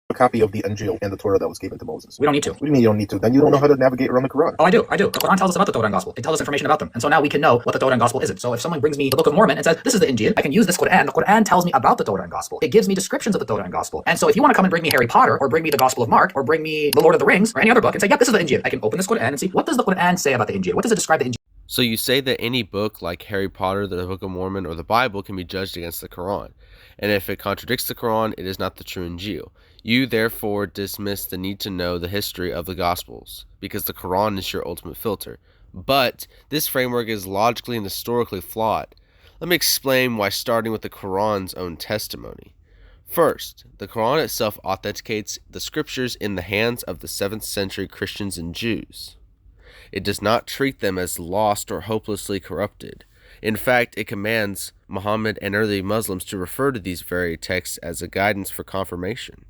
a copy of the Injil and the Torah that was given to Moses. We don't need to. What do you mean you don't need to? Then you don't know how to navigate around the Quran. Oh, I do. The Quran tells us about the Torah and Gospel. It tells us information about them. And so now we can know what the Torah and Gospel isn't. So if someone brings me the Book of Mormon and says, this is the Injil, I can use this Quran. The Quran tells me about the Torah and Gospel. It gives me descriptions of the Torah and Gospel. And so if you want to come and bring me Harry Potter, or bring me the Gospel of Mark, or bring me the Lord of the Rings, or any other book and say, yep, this is the Injil, I can open this Quran and see, what does the Quran say about the Injil? What does it describe the Injil? So you say that any book like Harry Potter, the Book of Mormon, or the Bible can be judged against the Quran. And if it contradicts the Quran, it is not the true Injil. You therefore dismiss the need to know the history of the Gospels, because the Quran is your ultimate filter. But this framework is logically and historically flawed. Let me explain why, starting with the Quran's own testimony. First, the Quran itself authenticates the scriptures in the hands of the 7th century Christians and Jews. It does not treat them as lost or hopelessly corrupted. In fact, it commands Muhammad and early Muslims to refer to these very texts as a guidance for confirmation.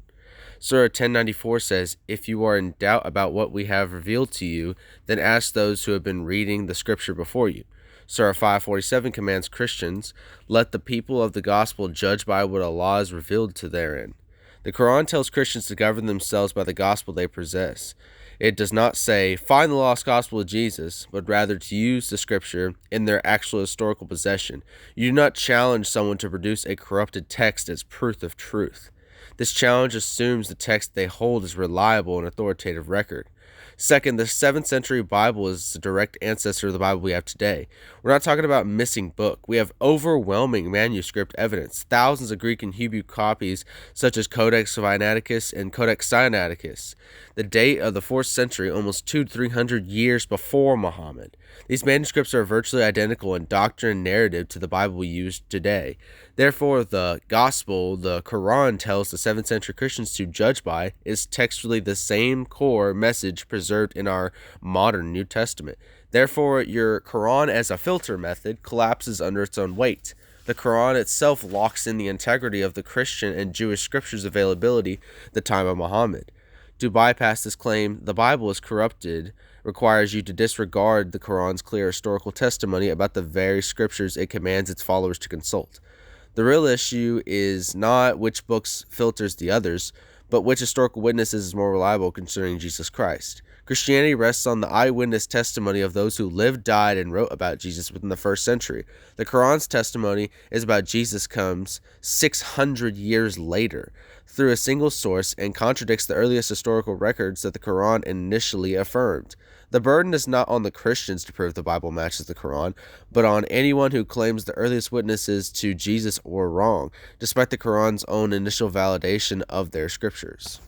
Surah 1094 says, if you are in doubt about what we have revealed to you, then ask those who have been reading the scripture before you. Surah 547 commands Christians, let the people of the gospel judge by what Allah has revealed to therein. The Quran tells Christians to govern themselves by the gospel they possess. It does not say, find the lost gospel of Jesus, but rather to use the scripture in their actual historical possession. You do not challenge someone to produce a corrupted text as proof of truth. This challenge assumes the text they hold is reliable and authoritative record. Second, the 7th century Bible is the direct ancestor of the Bible we have today. We're not talking about missing book. We have overwhelming manuscript evidence, thousands of Greek and Hebrew copies such as Codex Sinaiticus and Codex Sinaiticus. The date of the 4th century, almost 200 to 300 years before Muhammad. These manuscripts are virtually identical in doctrine and narrative to the Bible we use today. Therefore, the Gospel, the Quran, tells the 7th century Christians to judge by is textually the same core message preserved in our modern New Testament. Therefore, your Quran as a filter method collapses under its own weight. The Quran itself locks in the integrity of the Christian and Jewish scriptures availability at the time of Muhammad. To bypass this claim, the Bible is corrupted, requires you to disregard the Quran's clear historical testimony about the very scriptures it commands its followers to consult. The real issue is not which books filters the others, but which historical witnesses is more reliable concerning Jesus Christ. Christianity rests on the eyewitness testimony of those who lived, died, and wrote about Jesus within the 1st century. The Quran's testimony is about Jesus comes 600 years later through a single source and contradicts the earliest historical records that the Quran initially affirmed. The burden is not on the Christians to prove the Bible matches the Quran, but on anyone who claims the earliest witnesses to Jesus were wrong, despite the Quran's own initial validation of their scriptures.